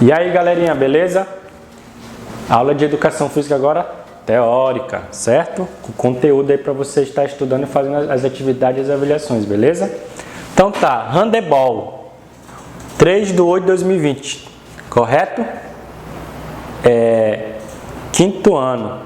E aí, galerinha, beleza? Aula de educação física agora teórica, certo? Com conteúdo aí para você estar estudando e fazendo as atividades e as avaliações, beleza? Então tá, handebol, 3/8/2020, correto? Quinto ano.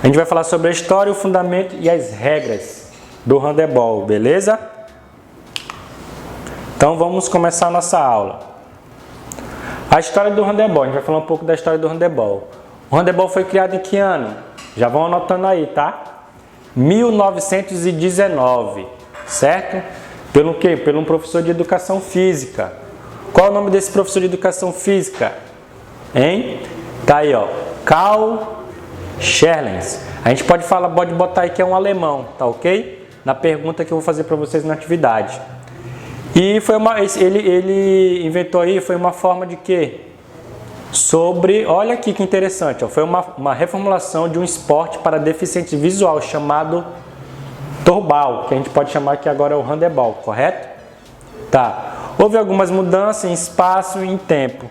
A gente vai falar sobre a história, o fundamento e as regras do handebol, beleza? Então vamos começar a nossa aula. A história do handebol, a gente vai falar um pouco da história do handebol. O handebol foi criado em que ano? Já vão anotando aí, tá? 1919, certo? Pelo quê? Pelo um professor de educação física. Qual é o nome desse professor de educação física? Hein? Tá aí, ó. Karl Scherlens. A gente pode botar aí que é um alemão, tá ok? Na pergunta que eu vou fazer para vocês na atividade. E ele inventou aí, foi uma forma de quê? Olha aqui que interessante, ó, foi uma reformulação de um esporte para deficiente visual chamado torbal, que a gente pode chamar que agora é o handebol, correto? Tá. Houve algumas mudanças em espaço e em tempo.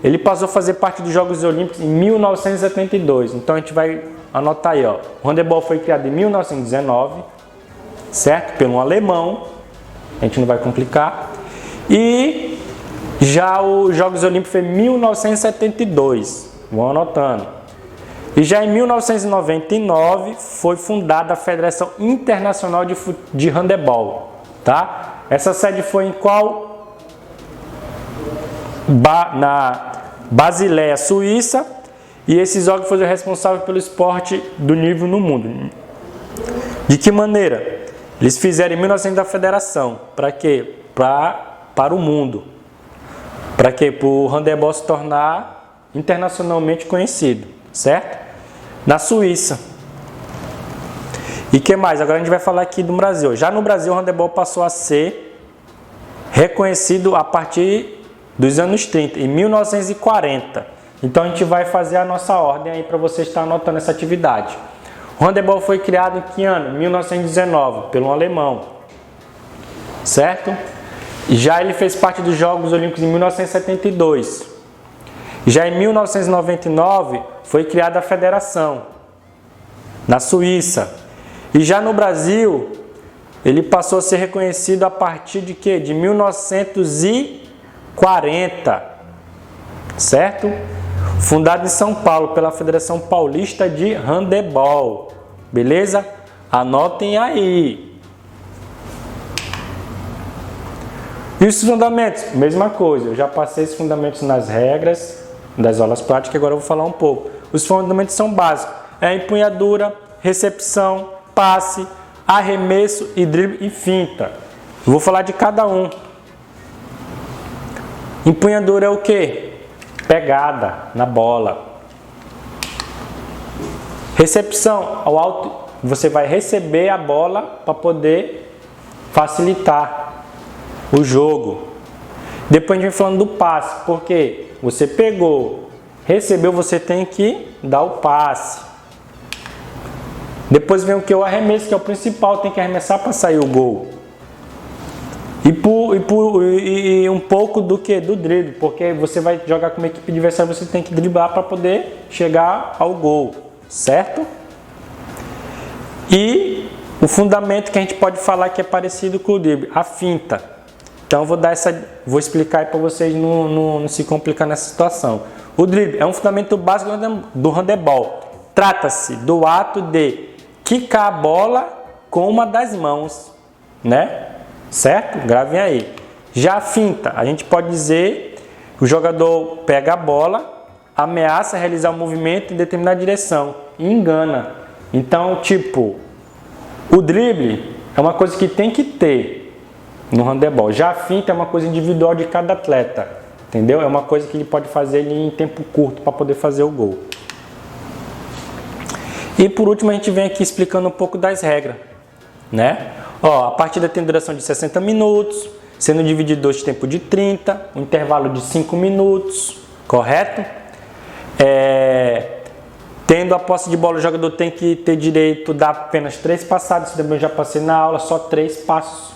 Ele passou a fazer parte dos Jogos Olímpicos em 1972, então a gente vai anotar aí, ó. O handebol foi criado em 1919, certo? Pelo um alemão. A gente não vai complicar. E já os Jogos Olímpicos foi em 1972. Vão anotando. E já em 1999 foi fundada a Federação Internacional de Handebol. Tá? Essa sede foi em qual? Na Basileia, Suíça. E esses órgãos foram responsáveis pelo esporte do nível no mundo. De que maneira? Eles fizeram em 1900 da federação. Para quê? Para o mundo. Para quê? Para o handebol se tornar internacionalmente conhecido. Certo? Na Suíça. E que mais? Agora a gente vai falar aqui do Brasil. Já no Brasil o handebol passou a ser reconhecido a partir dos anos 30, em 1940. Então a gente vai fazer a nossa ordem aí para você estar anotando essa atividade. O handebol foi criado em que ano? 1919, pelo um alemão, certo? Já ele fez parte dos Jogos Olímpicos em 1972. Já em 1999 foi criada a federação, na Suíça. E já no Brasil, ele passou a ser reconhecido a partir de quê? De 1940, certo? Fundado em São Paulo pela Federação Paulista de Handebol. Beleza? Anotem aí. E os fundamentos? Mesma coisa. Eu já passei esses fundamentos nas regras das aulas práticas, agora eu vou falar um pouco. Os fundamentos são básicos. É empunhadura, recepção, passe, arremesso e drible e finta. Eu vou falar de cada um. Empunhadura é o quê? Pegada na bola. Recepção, ao alto, você vai receber a bola para poder facilitar o jogo. Depois a gente vai falando do passe, porque você pegou, recebeu, você tem que dar o passe. Depois vem o que? O arremesso, que é o principal, tem que arremessar para sair o gol. E um pouco do que? Do drible, porque você vai jogar com uma equipe adversária, você tem que driblar para poder chegar ao gol, certo? E o fundamento que a gente pode falar que é parecido com o drible, a finta. Então vou explicar aí para vocês não se complicar nessa situação. O drible é um fundamento básico do handebol. Trata-se do ato de quicar a bola com uma das mãos, né? Certo? Gravem aí. Já a finta, a gente pode dizer que o jogador pega a bola, ameaça realizar um movimento em determinada direção e engana. Então, tipo, o drible é uma coisa que tem que ter no handebol. Já a finta é uma coisa individual de cada atleta, entendeu? É uma coisa que ele pode fazer em tempo curto para poder fazer o gol. E por último, a gente vem aqui explicando um pouco das regras, né? Ó, a partida tem duração de 60 minutos, sendo dividido de tempo de 30, um intervalo de 5 minutos, correto? Tendo a posse de bola, o jogador tem que ter direito a dar apenas 3 passadas, isso também eu já passei na aula, só 3 passos.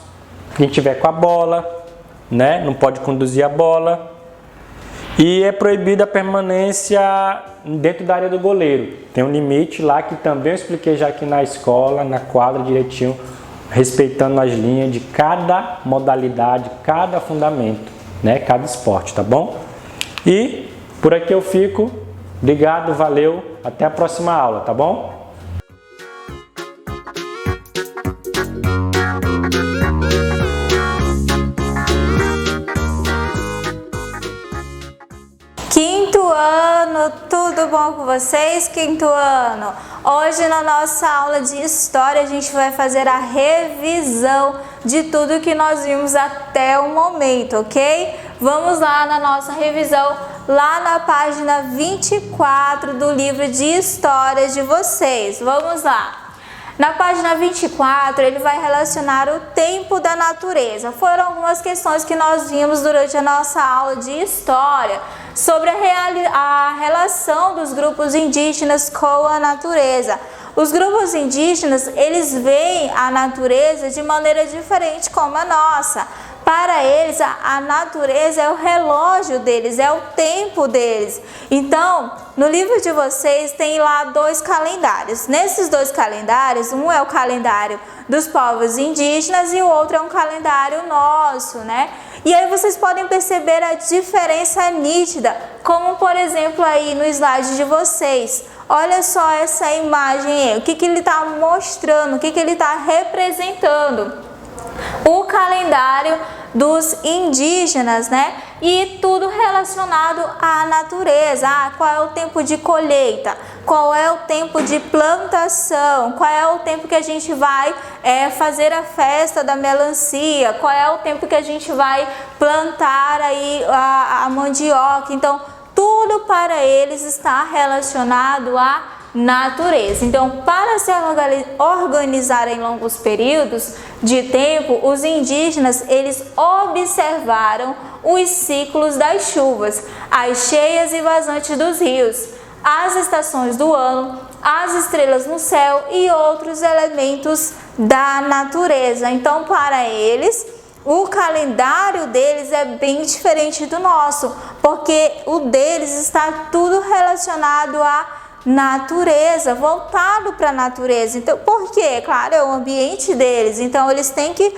Quem tiver com a bola, né? Não pode conduzir a bola. E é proibida a permanência dentro da área do goleiro. Tem um limite lá que também eu expliquei já aqui na escola, na quadra direitinho, respeitando as linhas de cada modalidade, cada fundamento, né? Cada esporte, tá bom? E por aqui eu fico. Obrigado, valeu, até a próxima aula, tá bom? Quinto ano, tudo bom com vocês? Quinto ano. Hoje na nossa aula de História a gente vai fazer a revisão de tudo que nós vimos até o momento, ok? Vamos lá na nossa revisão, lá na página 24 do livro de História de vocês. Vamos lá. Na página 24, ele vai relacionar o tempo da natureza. Foram algumas questões que nós vimos durante a nossa aula de História sobre a relação dos grupos indígenas com a natureza. Os grupos indígenas, eles veem a natureza de maneira diferente como a nossa. Para eles, a natureza é o relógio deles, é o tempo deles. Então, no livro de vocês tem lá 2 calendários. Nesses 2 calendários, um é o calendário dos povos indígenas e o outro é um calendário nosso, né? E aí vocês podem perceber a diferença nítida, como por exemplo aí no slide de vocês. Olha só essa imagem aí, o que ele está mostrando, o que ele está representando. O calendário dos indígenas, né? E tudo relacionado à natureza. Qual é o tempo de colheita? Qual é o tempo de plantação? Qual é o tempo que a gente vai fazer a festa da melancia? Qual é o tempo que a gente vai plantar aí a mandioca? Então, tudo para eles está relacionado à natureza. Então, para se organizar em longos períodos de tempo, os indígenas, eles observaram os ciclos das chuvas, as cheias e vazantes dos rios, as estações do ano, as estrelas no céu e outros elementos da natureza. Então, para eles, o calendário deles é bem diferente do nosso, porque o deles está tudo relacionado à natureza, voltado para a natureza. Então, por quê? Claro, é o ambiente deles. Então, eles têm que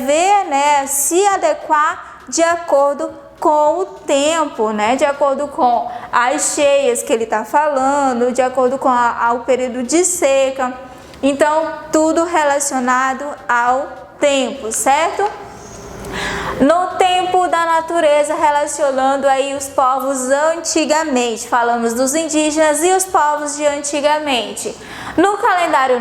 ver, né, se adequar de acordo com o tempo, né, de acordo com as cheias que ele está falando, de acordo com o período de seca. Então, tudo relacionado ao tempo, certo? No tempo da natureza, relacionando aí os povos antigamente, falamos dos indígenas e os povos de antigamente. No calendário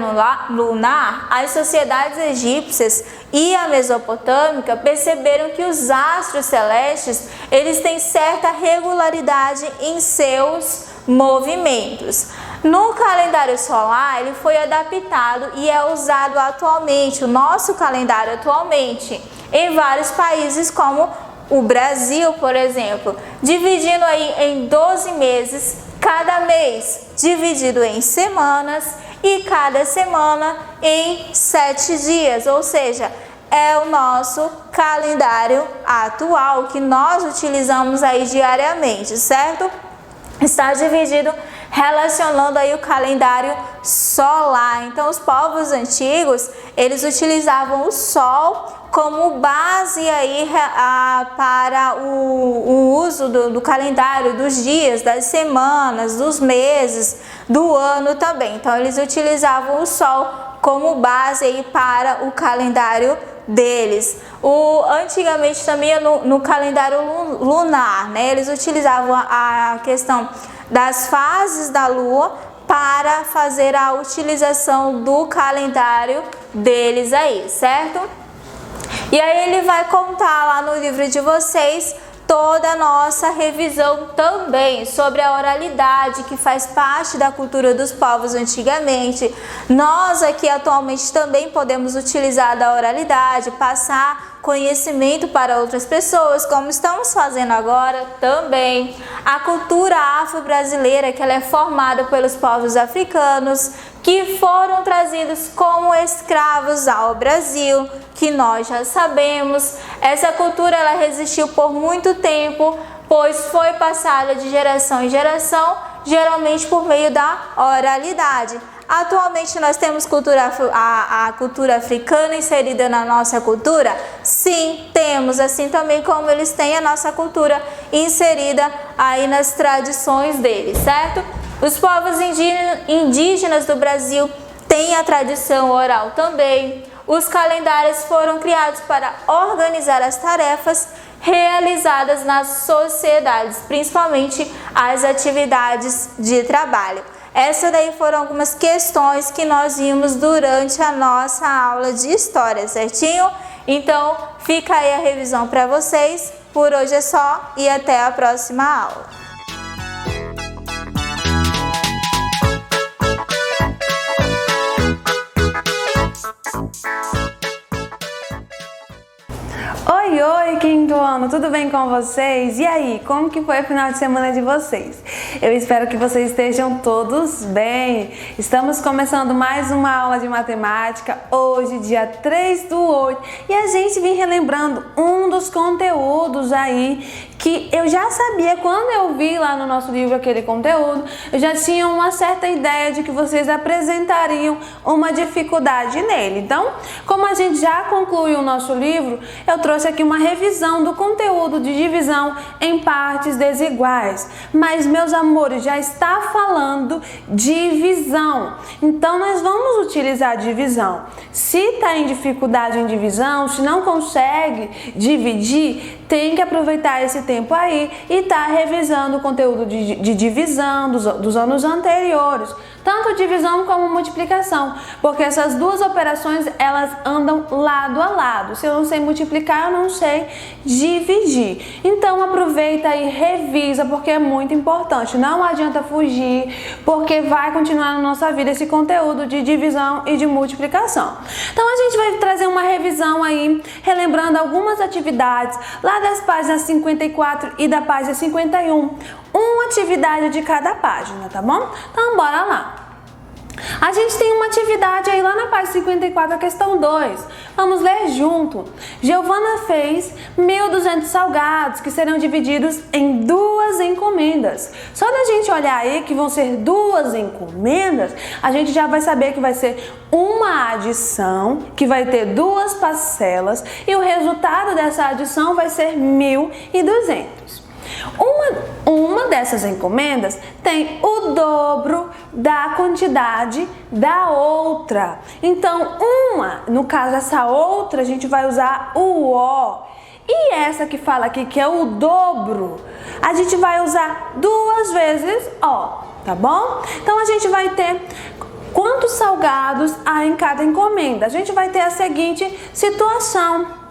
lunar, as sociedades egípcias e a mesopotâmica perceberam que os astros celestes, eles têm certa regularidade em seus movimentos. No calendário solar, ele foi adaptado e é usado atualmente, o nosso calendário atualmente, em vários países como o Brasil, por exemplo, dividindo aí em 12 meses, cada mês dividido em semanas e cada semana em 7 dias, ou seja, é o nosso calendário atual que nós utilizamos aí diariamente, certo? Está dividido relacionando aí o calendário solar. Então, os povos antigos, eles utilizavam o sol como base aí para o uso do calendário, dos dias, das semanas, dos meses, do ano também. Então, eles utilizavam o sol como base aí para o calendário deles. Antigamente também no calendário lunar, né? Eles utilizavam a questão das fases da lua para fazer a utilização do calendário deles aí, certo? E aí ele vai contar lá no livro de vocês toda a nossa revisão também sobre a oralidade, que faz parte da cultura dos povos antigamente. Nós aqui atualmente também podemos utilizar da oralidade, passar conhecimento para outras pessoas, como estamos fazendo agora também. A cultura afro-brasileira, que ela é formada pelos povos africanos, que foram trazidos como escravos ao Brasil, que nós já sabemos. Essa cultura ela resistiu por muito tempo, pois foi passada de geração em geração, geralmente por meio da oralidade. Atualmente nós temos a cultura africana inserida na nossa cultura? Sim, temos, assim também como eles têm a nossa cultura inserida aí nas tradições deles, certo? Os povos indígenas do Brasil têm a tradição oral também. Os calendários foram criados para organizar as tarefas realizadas nas sociedades, principalmente as atividades de trabalho. Essas daí foram algumas questões que nós vimos durante a nossa aula de história, certinho? Então, fica aí a revisão para vocês. Por hoje é só e até a próxima aula. Oi, quinto ano, tudo bem com vocês? E aí, como que foi o final de semana de vocês? Eu espero que vocês estejam todos bem. Estamos começando mais uma aula de matemática, hoje, dia 3/8, e a gente vem relembrando um dos conteúdos aí que eu já sabia. Quando eu vi lá no nosso livro aquele conteúdo, eu já tinha uma certa ideia de que vocês apresentariam uma dificuldade nele. Então, como a gente já concluiu o nosso livro, eu trouxe aqui uma revisão do conteúdo de divisão em partes desiguais. Mas, meus amores, já está falando divisão. Então, nós vamos utilizar divisão. Se está em dificuldade em divisão, se não consegue dividir, tem que aproveitar esse tempo aí e tá revisando o conteúdo de divisão dos anos anteriores, tanto divisão como multiplicação, porque essas duas operações elas andam lado a lado. Se eu não sei multiplicar, eu não sei dividir. Então aproveita e revisa, porque é muito importante. Não adianta fugir, porque vai continuar na nossa vida esse conteúdo de divisão e de multiplicação. Então a gente vai trazer uma revisão aí, relembrando algumas atividades lá das páginas 54 e da página 51. Uma atividade de cada página, tá bom? Então bora lá. A gente tem uma atividade aí lá na página 54, a questão 2. Vamos ler junto. Giovana fez 1.200 salgados que serão divididos em 2 encomendas. Só da gente olhar aí que vão ser 2 encomendas, a gente já vai saber que vai ser uma adição, que vai ter 2 parcelas e o resultado dessa adição vai ser 1.200. Uma dessas encomendas tem o dobro da quantidade da outra. Então, no caso essa outra, a gente vai usar o O. E essa que fala aqui que é o dobro, a gente vai usar 2 vezes O, tá bom? Então, a gente vai ter quantos salgados há em cada encomenda. A gente vai ter a seguinte situação.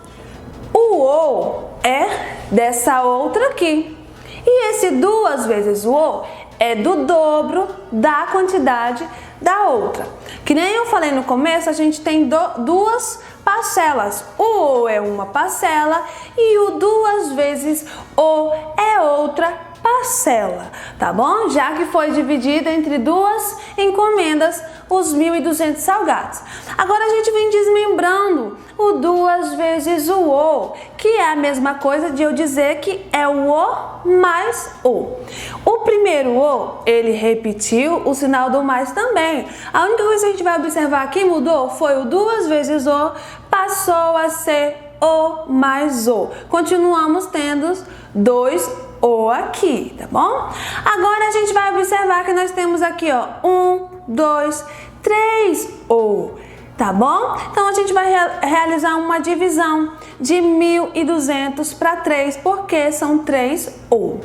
O O é dessa outra aqui. E esse 2 vezes o O é do dobro da quantidade da outra. Que nem eu falei no começo, a gente tem 2 parcelas. O O é uma parcela e o 2 vezes O é outra parcela, tá bom? Já que foi dividido entre 2 encomendas os 1.200 salgados. Agora a gente vem desmembrando o 2 vezes o O, que é a mesma coisa de eu dizer que é o O mais O. O primeiro O, ele repetiu o sinal do mais também. A única coisa que a gente vai observar que mudou foi o 2 vezes O, passou a ser O mais O. Continuamos tendo 2 O aqui, tá bom? Agora a gente vai observar que nós temos aqui, ó, 1, 2, 3 O, tá bom? Então a gente vai realizar uma divisão de 1.200 para 3, porque são 3 O.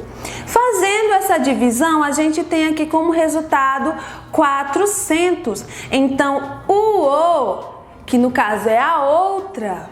Fazendo essa divisão, a gente tem aqui como resultado 400. Então o O, que no caso é a outra,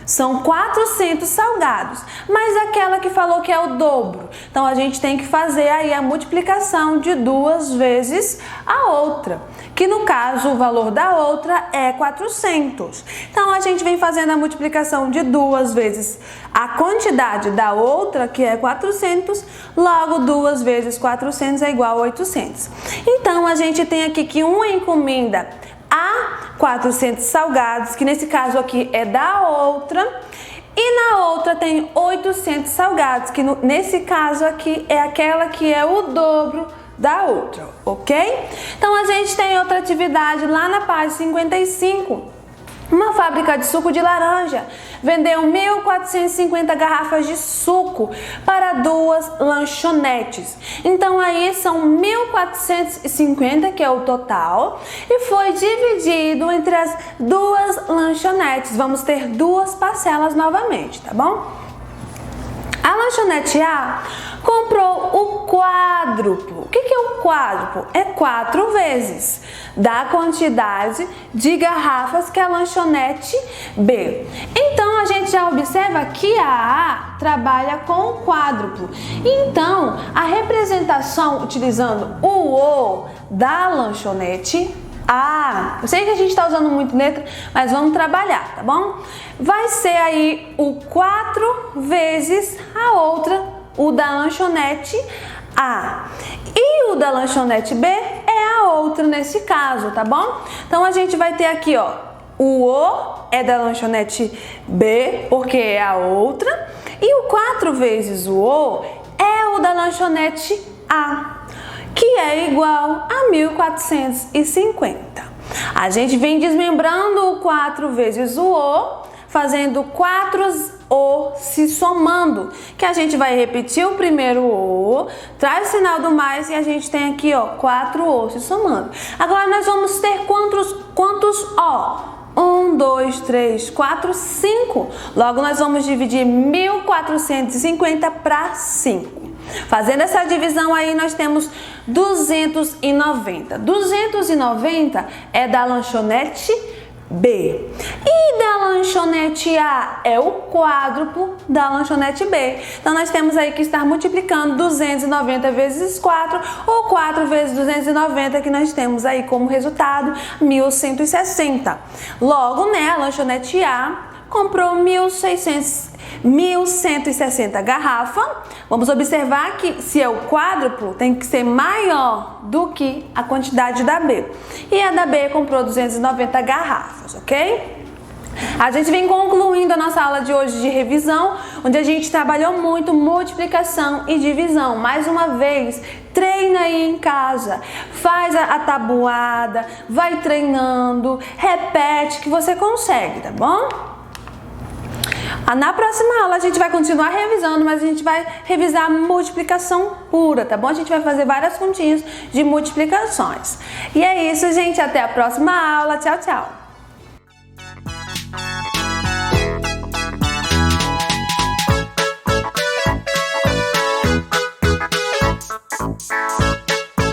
são 400 salgados, mas aquela que falou que é o dobro. Então, a gente tem que fazer aí a multiplicação de 2 vezes a outra, que no caso o valor da outra é 400. Então, a gente vem fazendo a multiplicação de 2 vezes a quantidade da outra, que é 400, logo 2 vezes 400 é igual a 800. Então, a gente tem aqui que uma encomenda a 400 salgados, que nesse caso aqui é da outra, e na outra tem 800 salgados, que nesse caso aqui é aquela que é o dobro da outra, ok? Então, a gente tem outra atividade lá na página 55. Uma fábrica de suco de laranja vendeu 1.450 garrafas de suco para 2 lanchonetes. Então, aí são 1.450, que é o total, e foi dividido entre as 2 lanchonetes. Vamos ter 2 parcelas novamente, tá bom? A lanchonete A comprou o quádruplo. O que é o quádruplo? É 4 vezes da quantidade de garrafas que a lanchonete B. Então, a gente já observa que a A trabalha com o quádruplo. Então, a representação utilizando o O da lanchonete A, eu sei que a gente está usando muito letra, mas vamos trabalhar, tá bom? Vai ser aí o 4 vezes a outra, o da lanchonete A. E o da lanchonete B é a outra nesse caso, tá bom? Então, a gente vai ter aqui, ó, o O é da lanchonete B, porque é a outra. E o 4 vezes o O é o da lanchonete A, que é igual a 1.450. A gente vem desmembrando o 4 vezes o O, fazendo 4 O se somando, que a gente vai repetir o primeiro O, traz o sinal do mais e a gente tem aqui, ó, 4 O se somando. Agora nós vamos ter quantos O? 1, 2, 3, 4, 5. Logo nós vamos dividir 1.450 para 5. Fazendo essa divisão aí, nós temos 290. 290 é da lanchonete B. E da lanchonete A é o quádruplo da lanchonete B. Então, nós temos aí que estar multiplicando 290 vezes 4, ou 4 vezes 290, que nós temos aí como resultado 1.160. Logo, né, a lanchonete A comprou 1.160 garrafas. Vamos observar que se é o quádruplo, tem que ser maior do que a quantidade da B. E a da B comprou 290 garrafas, ok? A gente vem concluindo a nossa aula de hoje de revisão, onde a gente trabalhou muito multiplicação e divisão. Mais uma vez, treina aí em casa, faz a tabuada, vai treinando, repete que você consegue, tá bom? Na próxima aula a gente vai continuar revisando, mas a gente vai revisar a multiplicação pura, tá bom? A gente vai fazer várias continhas de multiplicações. E é isso, gente. Até a próxima aula. Tchau, tchau.